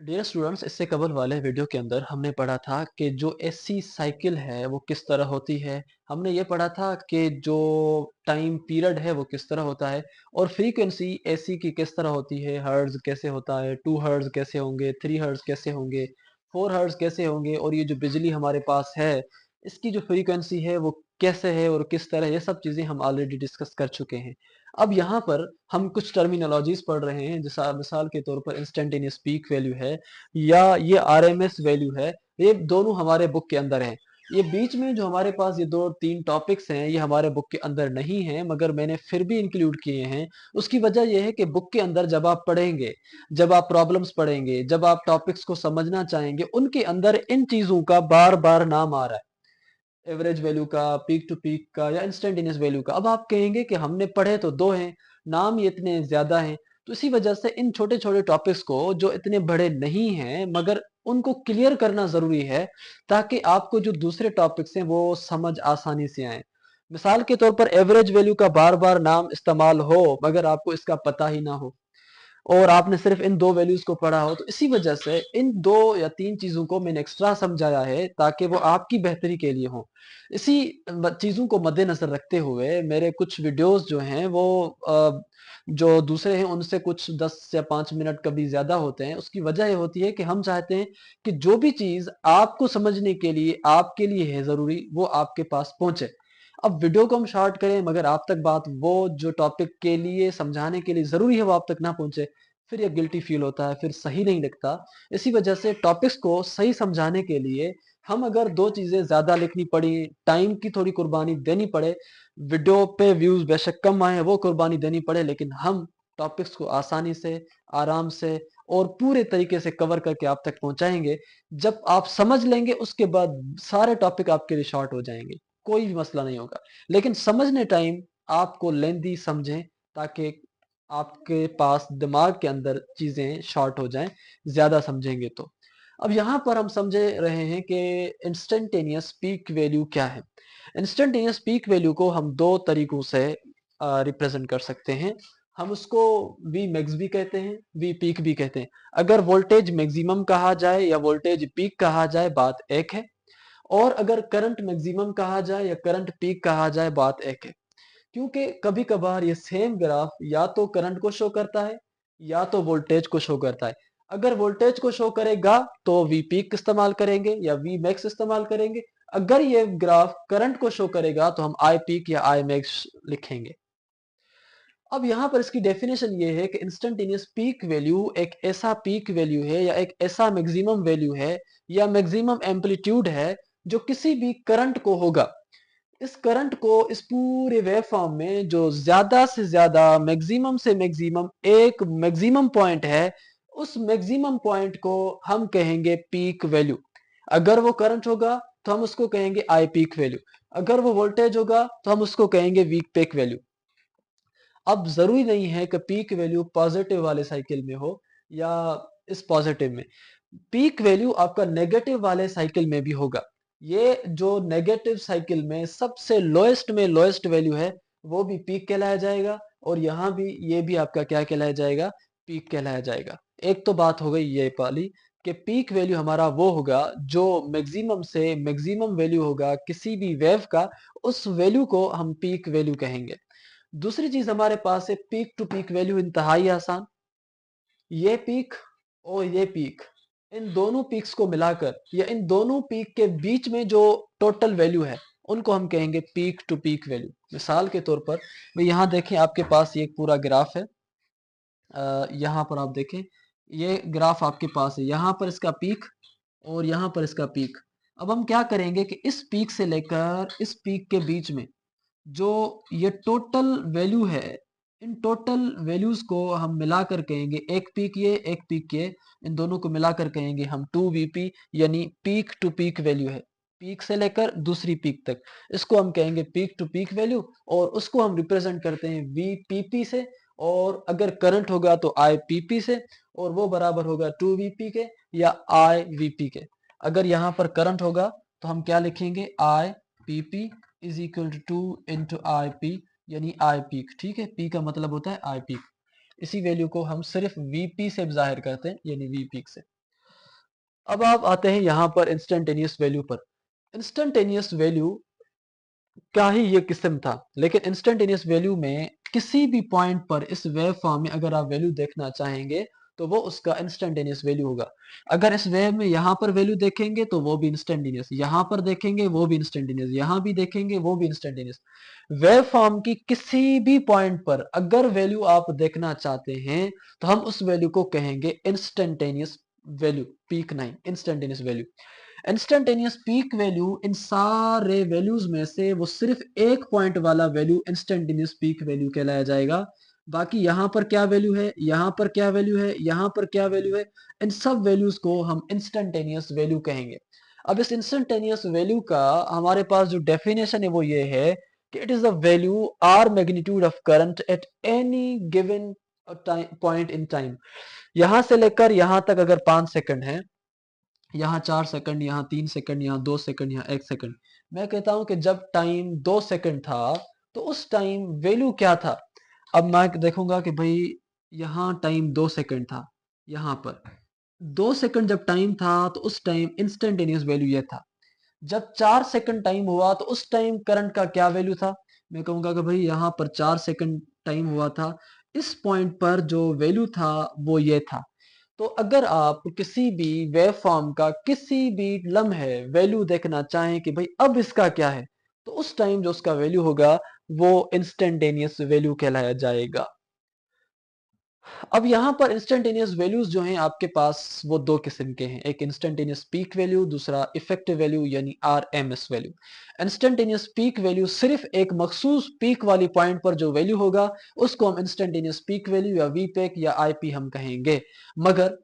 Dear students, इससे कबल वाले वीडियो के अंदर हमने पढ़ा था कि जो एसी साइकिल है वो किस तरह होती है। हमने ये पढ़ा था कि जो टाइम पीरियड है वो किस तरह होता है और फ्रीक्वेंसी एसी की किस तरह होती है। हर्ट्ज कैसे होता है, 2 हर्ट्ज कैसे होंगे, 3 हर्ट्ज कैसे होंगे, 4 हर्ट्ज कैसे होंगे, और ये जो बिजली हमारे पास है इसकी जो फ्रीक्वेंसी है वो कैसे है और किस तरह, ये सब चीजें हम ऑलरेडी डिस्कस कर चुके हैं। अब यहाँ पर हम कुछ टर्मिनोलॉजीज पढ़ रहे हैं, जैसा मिसाल के तौर पर इंस्टेंटेनियस पीक वैल्यू है या ये आरएमएस वैल्यू है। ये दोनों हमारे बुक के अंदर हैं। ये बीच में जो हमारे पास ये 2-3 टॉपिक्स हैं ये हमारे बुक के अंदर नहीं हैं, मगर मैंने फिर भी इंक्लूड किए हैं। उसकी वजह यह है कि बुक के अंदर जब आप पढ़ेंगे, जब आप प्रॉब्लम्स पढ़ेंगे, जब आप टॉपिक्स को समझना चाहेंगे, उनके अंदर इन चीजों का बार बार नाम आ रहा है। एवरेज वैल्यू का, पीक टू पीक का या इंस्टेंटेनियस वैल्यू का। अब आप कहेंगे कि हमने पढ़े तो दो हैं, नाम ये इतने ज्यादा हैं। तो इसी वजह से इन छोटे छोटे टॉपिक्स को जो इतने बड़े नहीं हैं मगर उनको क्लियर करना जरूरी है, ताकि आपको जो दूसरे टॉपिक्स हैं वो समझ आसानी से आए। मिसाल के तौर पर एवरेज वैल्यू का बार बार नाम इस्तेमाल हो मगर आपको इसका पता ही ना हो और आपने सिर्फ इन दो वैल्यूज को पढ़ा हो, तो इसी वजह से इन 2 या 3 चीजों को मैंने एक्स्ट्रा समझाया है ताकि वो आपकी बेहतरी के लिए हो। इसी चीजों को मद्देनजर रखते हुए मेरे कुछ वीडियोस जो हैं वो जो दूसरे हैं उनसे कुछ 10 या 5 मिनट कभी ज्यादा होते हैं। उसकी वजह ये होती है कि हम चाहते हैं कि जो भी चीज आपको समझने के लिए आपके लिए है जरूरी वो आपके पास पहुंचे। अब वीडियो को हम शॉर्ट करें मगर आप तक बात वो जो टॉपिक के लिए समझाने के लिए जरूरी है वो आप तक ना पहुंचे, फिर ये गिल्टी फील होता है, फिर सही नहीं लगता। इसी वजह से टॉपिक्स को सही समझाने के लिए हम अगर दो चीजें ज्यादा लिखनी पड़ी, टाइम की थोड़ी कुर्बानी देनी पड़े, वीडियो पे व्यूज बेशक कम आए वो कुर्बानी देनी पड़े, लेकिन हम टॉपिक्स को आसानी से, आराम से और पूरे तरीके से कवर करके आप तक पहुंचाएंगे। जब आप समझ लेंगे उसके बाद सारे टॉपिक आपके लिए शॉर्ट हो जाएंगे, कोई भी मसला नहीं होगा। लेकिन समझने टाइम आपको लेंदी समझें, ताकि आपके पास दिमाग के अंदर चीजें शॉर्ट हो जाएं ज्यादा समझेंगे तो। अब यहाँ पर हम समझे रहे हैं कि इंस्टेंटेनियस पीक वैल्यू क्या है। इंस्टेंटेनियस पीक वैल्यू को हम दो तरीकों से रिप्रेजेंट कर सकते हैं। हम उसको वी मैक्स भी कहते हैं, वी पीक भी कहते हैं। अगर वोल्टेज मैक्सिमम कहा जाए या वोल्टेज पीक कहा जाए बात एक है, और अगर करंट मैक्सिमम कहा जाए या करंट पीक कहा जाए बात एक है। क्योंकि कभी कभार ये सेम ग्राफ या तो करंट को शो करता है या तो वोल्टेज को शो करता है। अगर वोल्टेज को शो करेगा तो वी पीक इस्तेमाल करेंगे या वी मैक्स इस्तेमाल करेंगे। अगर ये ग्राफ करंट को शो करेगा तो हम आई पीक या आई मैक्स लिखेंगे। अब यहाँ पर इसकी डेफिनेशन ये है कि इंस्टेंटेनियस पीक वैल्यू एक ऐसा पीक वैल्यू है या एक ऐसा मैक्सिमम वैल्यू है या मैक्सिमम एम्पलीट्यूड है जो किसी भी करंट को होगा। इस करंट को इस पूरे वेव फॉर्म में जो ज्यादा से ज्यादा, मैक्सिमम से मैक्सिमम एक मैक्सिमम पॉइंट है, उस मैक्सिमम पॉइंट को हम कहेंगे पीक वैल्यू। अगर वो करंट होगा तो हम उसको कहेंगे आई पीक वैल्यू। अगर वो वोल्टेज होगा तो हम उसको कहेंगे वीक पीक वैल्यू। अब जरूरी नहीं है कि पीक वैल्यू पॉजिटिव वाले साइकिल में हो या इस पॉजिटिव में। पीक वैल्यू आपका नेगेटिव वाले साइकिल में भी होगा। ये जो नेगेटिव साइकिल में सबसे लोएस्ट में लोएस्ट वैल्यू है वो भी पीक कहलाया जाएगा, और यहाँ भी ये भी आपका क्या कहलाया जाएगा, पीक कहलाया जाएगा। एक तो बात हो गई ये वाली कि पीक वैल्यू हमारा वो होगा जो मैक्सिमम से मैक्सिमम वैल्यू होगा किसी भी वेव का, उस वैल्यू को हम पीक वैल्यू कहेंगे। दूसरी चीज हमारे पास है पीक टू पीक वैल्यू, इंतहाई आसान। ये पीक और ये पीक, इन दोनों पीक्स को मिलाकर या इन दोनों पीक के बीच में जो टोटल वैल्यू है उनको हम कहेंगे पीक टू पीक वैल्यू। मिसाल के तौर पर भाई यहाँ देखें, आपके पास ये एक पूरा ग्राफ है। यहाँ पर आप देखें, ये ग्राफ आपके पास है, यहाँ पर इसका पीक और यहाँ पर इसका पीक। अब हम क्या करेंगे कि इस पीक से लेकर इस पीक के बीच में जो ये टोटल वैल्यू है, इन टोटल वैल्यूज को हम मिलाकर कहेंगे, एक पीक ये एक पीक ये, इन दोनों को मिलाकर कहेंगे हम 2VP, यानी पीक टू पीक वैल्यू है। पीक से लेकर दूसरी पीक तक इसको हम कहेंगे पीक टू पीक वैल्यू, और उसको हम रिप्रेजेंट करते हैं VPP से। और अगर करंट होगा तो IPP से, और वो बराबर होगा 2VP के या IVP के। अगर यहाँ पर करंट होगा तो हम क्या लिखेंगे, IPP is equal to 2 into I P, यानी आई पीक। ठीक है, पी का मतलब होता है आई पीक। इसी वैल्यू को हम सिर्फ वीपी से जाहिर करते हैं, यानी वी पीक से। अब आप आते हैं यहाँ पर इंस्टेंटेनियस वैल्यू पर। इंस्टेंटेनियस वैल्यू का ही ये किस्म था, लेकिन इंस्टेंटेनियस वैल्यू में किसी भी पॉइंट पर इस वेव फॉर्म में अगर आप वैल्यू देखना चाहेंगे तो वो उसका इंस्टेंटेनियस वैल्यू होगा। अगर इस वेव में यहाँ पर वैल्यू देखेंगे तो वो भी इंस्टेंटेनियस, यहाँ पर देखेंगे वो भी इंस्टेंटेनियस, यहाँ भी देखेंगे वो भी इंस्टेंटेनियस। वेव फॉर्म की किसी भी पॉइंट पर अगर वैल्यू आप देखना चाहते हैं तो हम उस वैल्यू को कहेंगे instantaneous value, peak 9 instantaneous value. Instantaneous peak value in सारे वैल्यूज में से वो सिर्फ एक पॉइंट वाला वैल्यू इंस्टेंटेनियस पीक वैल्यू कहलाया जाएगा। बाकी यहाँ पर क्या वैल्यू है, यहाँ पर क्या वैल्यू है, यहाँ पर क्या वैल्यू है, इन सब वैल्यूज को हम इंस्टेंटेनियस वैल्यू कहेंगे। अब इस इंस्टेंटेनियस वैल्यू का हमारे पास जो डेफिनेशन है वो ये है कि it is the value or magnitude of current at any given point in time. यहां से लेकर यहां तक अगर 5 सेकंड है, यहाँ 4 सेकंड, यहाँ 3 सेकंड, यहाँ 2 सेकंड, यहाँ 1 सेकंड। मैं कहता हूं कि जब टाइम 2 सेकंड था तो उस टाइम वैल्यू क्या था। अब मैं देखूंगा कि भाई यहाँ टाइम 2 सेकंड था, यहाँ पर 2 सेकंड जब टाइम था तो उस टाइम इंस्टेंटेनियस वैल्यू ये था। जब 4 सेकंड टाइम हुआ तो उस टाइम करंट का क्या वैल्यू था। मैं कहूंगा कि भाई यहाँ पर 4 सेकंड टाइम हुआ था, इस पॉइंट पर जो वैल्यू था वो ये था। तो अगर आप किसी भी वेव फॉर्म का किसी भी लम्हे वैल्यू देखना चाहें कि भाई अब इसका क्या है, तो उस टाइम जो उसका वैल्यू होगा वो इंस्टेंटेनियस वैल्यू कहलाया जाएगा। अब यहाँ पर इंस्टेंटेनियस वैल्यूज जो हैं आपके पास वो दो किस्म के हैं, एक इंस्टेंटेनियस पीक वैल्यू, दूसरा इफेक्टिव वैल्यू यानी RMS value. Instantaneous peak value सिर्फ एक मखसूस पीक वाली पॉइंट पर जो वैल्यू होगा उसको हम इंस्टेंटेनियस पीक वैल्यू या वीपेक या आईपी हम कहेंगे। मगर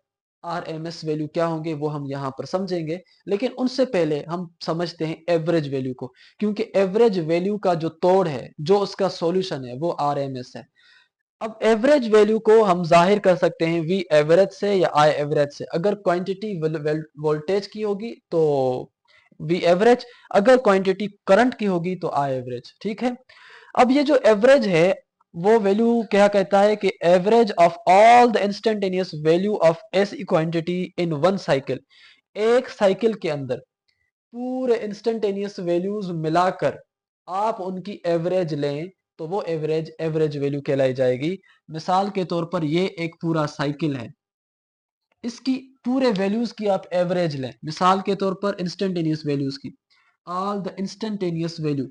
आरएमएस वैल्यू क्या होंगे वो हम यहाँ पर समझेंगे, लेकिन उनसे पहले हम समझते हैं एवरेज वैल्यू को, क्योंकि एवरेज वैल्यू का जो तोड़ है, जो उसका सॉल्यूशन है वो आरएमएस है। अब एवरेज वैल्यू को हम जाहिर कर सकते हैं वी एवरेज से या आई एवरेज से। अगर क्वांटिटी वोल्टेज की होगी तो वी एवरेज, अगर क्वांटिटी करंट की होगी तो आई एवरेज। ठीक है। अब ये जो एवरेज है वो वैल्यू क्या कहता है कि average of all the instantaneous value of ऐसी क्वांटिटी इन वन साइकिल। एक साइकिल के अंदर पूरे इंस्टेंटेनियस वैल्यूज मिलाकर आप उनकी एवरेज लें तो वो एवरेज एवरेज वैल्यू कहलाई जाएगी। मिसाल के तौर पर ये एक पूरा साइकिल है, इसकी पूरे वैल्यूज की आप एवरेज लें, मिसाल के तौर पर इंस्टेंटेनियस वैल्यूज की, ऑल द इंस्टेंटेनियस वैल्यू।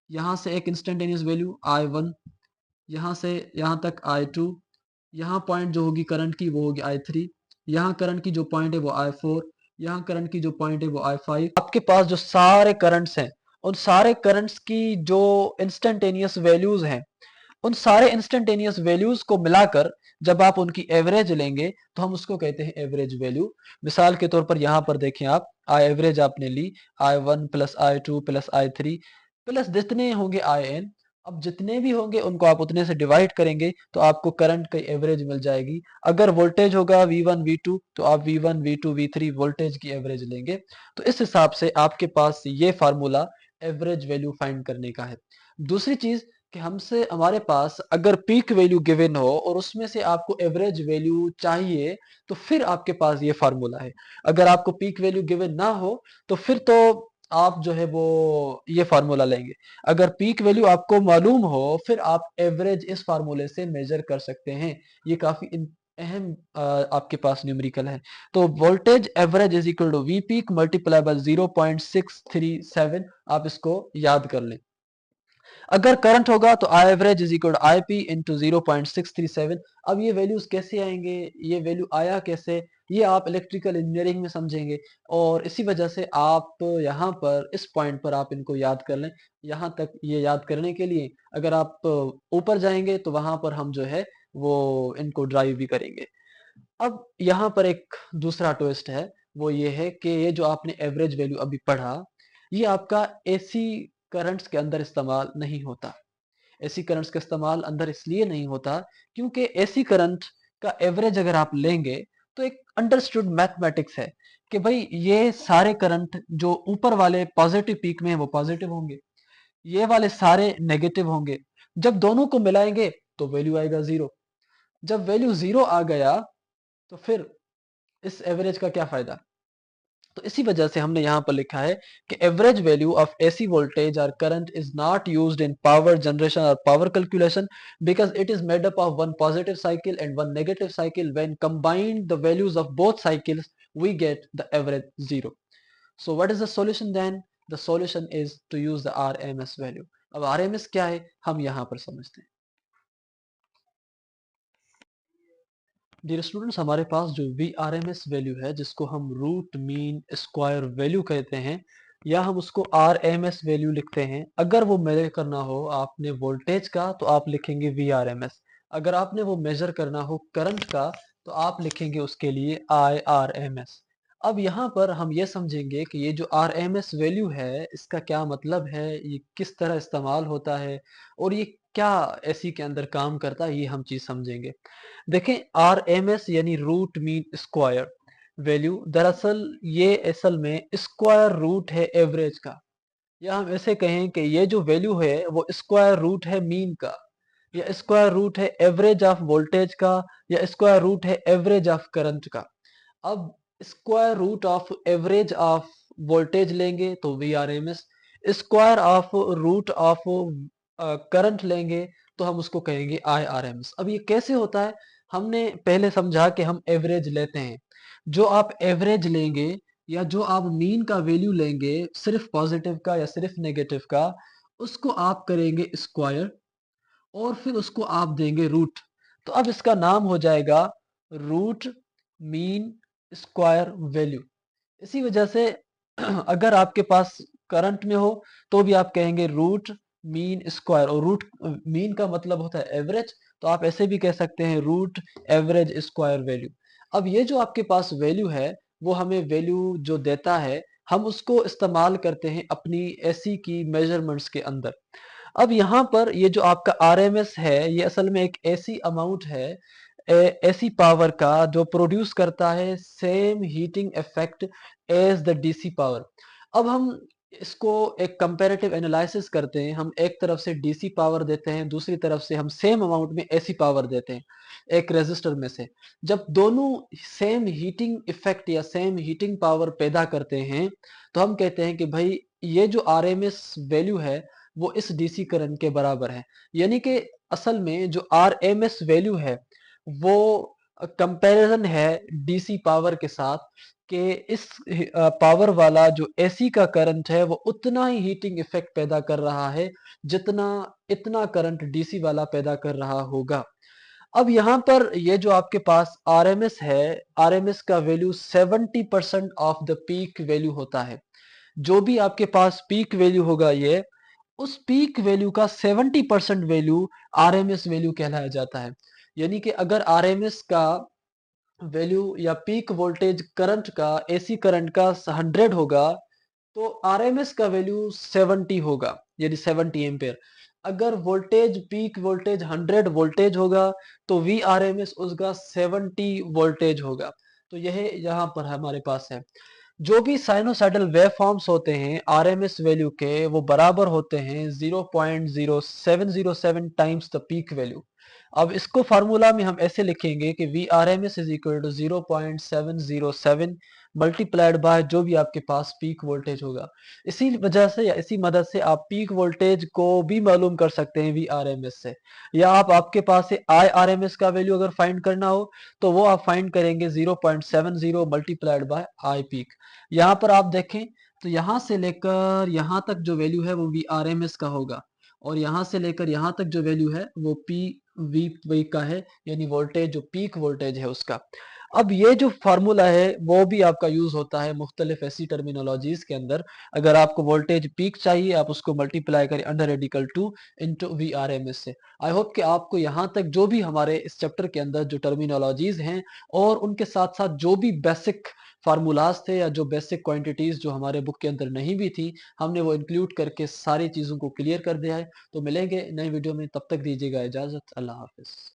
यहां से एक इंस्टेंटेनियस वैल्यू I1, यहाँ से यहाँ तक I2, यहाँ पॉइंट जो होगी करंट की वो होगी I3, यहाँ करंट की जो पॉइंट है वो I4, यहाँ करंट की जो पॉइंट है वो I5। आपके पास जो सारे करंट्स हैं उन सारे करंट्स की जो इंस्टेंटेनियस वैल्यूज हैं, उन सारे इंस्टेंटेनियस वैल्यूज को मिलाकर जब आप उनकी एवरेज लेंगे तो हम उसको कहते हैं एवरेज वैल्यू। मिसाल के तौर पर यहाँ पर देखें आप, आई एवरेज आपने ली I1 plus I2 plus I3 plus जितने होंगे IN। अब जितने भी होंगे उनको आप उतने से डिवाइड करेंगे तो आपको करंट की एवरेज मिल जाएगी। अगर वोल्टेज होगा V1 V2 तो आप V1 V2 V3 वोल्टेज की एवरेज लेंगे। तो इस हिसाब से आपके पास ये फार्मूला एवरेज वैल्यू फाइंड करने का है। दूसरी चीज कि हमसे हमारे पास अगर पीक वैल्यू गिवन हो और उसमें से आपको एवरेज वैल्यू चाहिए तो फिर आपके पास ये फार्मूला है। अगर आपको पीक वैल्यू गिवन ना हो तो फिर तो आप जो है वो ये फार्मूला लेंगे। अगर पीक वैल्यू आपको मालूम हो फिर आप एवरेज इस फार्मूले से मेजर कर सकते हैं। ये काफी अहम आपके पास न्यूमेरिकल है। तो voltage average is equal to V peak multiply by 0.637। आप इसको याद कर लें। अगर करंट होगा तो I average is equal I P into 0.637। अब ये वैल्यूज कैसे आएंगे, ये वैल्यू आया कैसे, ये आप इलेक्ट्रिकल इंजीनियरिंग में समझेंगे। और इसी वजह से आप यहाँ पर इस पॉइंट पर आप इनको याद कर लें। यहाँ तक ये याद करने के लिए अगर आप ऊपर जाएंगे तो वहां पर हम जो है वो इनको ड्राइव भी करेंगे। अब यहाँ पर एक दूसरा ट्विस्ट है, वो ये है कि ये जो आपने एवरेज वैल्यू अभी पढ़ा ये आपका एसी करंट्स के अंदर इस्तेमाल नहीं होता। एसी करंट्स का इस्तेमाल अंदर इसलिए नहीं होता क्योंकि एसी करंट का एवरेज अगर आप लेंगे तो एक अंडरस्टूड मैथमेटिक्स है कि भाई ये सारे करंट जो ऊपर वाले पॉजिटिव पीक में है वो पॉजिटिव होंगे, ये वाले सारे नेगेटिव होंगे। जब दोनों को मिलाएंगे तो वैल्यू आएगा जीरो। जब वैल्यू जीरो आ गया तो फिर इस एवरेज का क्या फायदा। तो इसी वजह से हमने यहाँ पर लिखा है कि average value of AC voltage और current is not used in power generation और power calculation because it is made up of one positive cycle and one negative cycle. When combined the values of both cycles, we get the average zero. So what is the solution then? The solution is to use the RMS value. अब RMS क्या है हम यहाँ पर समझते हैं. Dear students, हमारे पास जो VRMS वैल्यू है जिसको हम रूट मीन स्क्वायर वैल्यू कहते हैं या हम उसको RMS वैल्यू लिखते हैं. अगर वो मेजर करना हो आपने वोल्टेज का तो आप लिखेंगे VRMS. अगर आपने वो मेजर करना हो करंट का तो आप लिखेंगे उसके लिए IRMS. अब यहाँ पर हम ये समझेंगे कि ये जो RMS वैल्यू है इसका क्या मतलब है, ये किस तरह इस्तेमाल होता है और ये क्या एसी के अंदर काम करता है, ये हम चीज समझेंगे. देखें, RMS यानी रूट मीन स्क्वायर वैल्यू, दरअसल ये असल में स्क्वायर रूट है एवरेज का, या हम ऐसे कहें कि ये जो वैल्यू है वो स्क्वायर रूट है मीन का, या स्क्वायर रूट है एवरेज ऑफ वोल्टेज का, या स्क्वायर रूट है एवरेज ऑफ करंट का. अब square root of average of voltage लेंगे तो VRMS, square of root of current लेंगे तो हम उसको कहेंगे IRMS. अब ये कैसे होता है, हमने पहले समझा कि हम एवरेज लेते हैं. जो आप एवरेज लेंगे या जो आप मीन का वैल्यू लेंगे सिर्फ पॉजिटिव का या सिर्फ नेगेटिव का, उसको आप करेंगे स्क्वायर और फिर उसको आप देंगे रूट. तो अब इसका नाम हो जाएगा रूट मीन स्क्वायर वैल्यू. इसी वजह से अगर आपके पास करंट में हो तो भी आप कहेंगे रूट मीन स्क्वायर, और रूट मीन का मतलब होता है एवरेज, तो आप ऐसे भी कह सकते हैं रूट एवरेज स्क्वायर वैल्यू. अब ये जो आपके पास वैल्यू है वो हमें वैल्यू जो देता है हम उसको इस्तेमाल करते हैं अपनी एसी की मेजरमेंट्स के अंदर. अब यहाँ पर ये जो आपका आरएमएस है ये असल में एक ऐसी अमाउंट है, ऐसी पावर का जो प्रोड्यूस करता है same heating effect as the DC power. अब हम इसको एक कंपैरेटिव एनालिसिस करते हैं, हम एक तरफ से डीसी पावर देते हैं, दूसरी तरफ से हम सेम अमाउंट में एसी पावर देते हैं एक रेजिस्टर में से. जब दोनों सेम हीटिंग इफेक्ट या सेम हीटिंग पावर पैदा करते हैं तो हम कहते हैं कि भाई ये जो आरएमएस वैल्यू है वो इस डीसी करंट के बराबर है. यानी कि असल में जो आरएमएस वैल्यू है वो कंपैरिजन है डीसी पावर के साथ कि इस पावर वाला जो एसी का करंट है वो उतना ही हीटिंग इफेक्ट पैदा कर रहा है जितना इतना करंट डीसी वाला पैदा कर रहा होगा. अब यहाँ पर ये जो आपके पास आरएमएस है, आरएमएस का value 70% of the peak value होता है. जो भी आपके पास पीक वैल्यू होगा ये, उस पीक वैल्यू का 70% वैल्यू आरएमएस वैल्यू कहलाया जाता है. यानी कि अगर आरएमएस का वैल्यू या पीक वोल्टेज करंट का, एसी करंट का 100 होगा तो आरएमएस का वैल्यू 70 होगा, यानी 70 एम्पेयर. अगर वोल्टेज पीक वोल्टेज 100 वोल्टेज होगा तो वी आरएमएस उसका 70 वोल्टेज होगा. तो यह यहाँ पर हमारे पास है. जो भी साइनोसाइडल वेव फॉर्म्स होते हैं आरएमएस वैल्यू के वो बराबर होते हैं 0.0707 टाइम्स द पीक वैल्यू. अब इसको फार्मूला में हम ऐसे लिखेंगे कि V R M S is equal to 0.707 multiplied by जो भी आपके पास पीक वोल्टेज होगा. इसी वजह से या इसी मदद से आप पीक वोल्टेज को भी मालूम कर सकते हैं वी आर एम एस से, या आप आपके पास से आई आर एम एस का वैल्यू अगर फाइंड करना हो तो वो आप फाइंड करेंगे 0.70 मल्टीप्लाइड बाय आई पीक. यहाँ पर आप देखें तो यहाँ से लेकर यहाँ तक जो वैल्यू है वो वी आर एम एस का होगा, और यहाँ से लेकर यहाँ तक जो वैल्यू है वो पी वी का है, यानी वोल्टेज जो पीक वोल्टेज है उसका. अब ये जो फार्मूला है वो भी आपका यूज होता है मुख्तलिफ ऐसी टर्मिनोलॉजीज के अंदर. अगर आपको वोल्टेज पीक चाहिए आप उसको मल्टीप्लाई करें under radical 2 into V R M S से. आई होप कि आपको यहाँ तक जो भी हमारे इस चैप्टर के अंदर जो टर्मिनोलॉजीज हैं और उनके साथ साथ जो भी बेसिक फार्मूलाज थे या जो बेसिक क्वांटिटीज जो हमारे बुक के अंदर नहीं भी थी हमने वो इंक्लूड करके सारी चीज़ों को क्लियर कर दिया है. तो मिलेंगे नई वीडियो में, तब तक दीजिएगा इजाज़त. अल्लाह हाफिज़.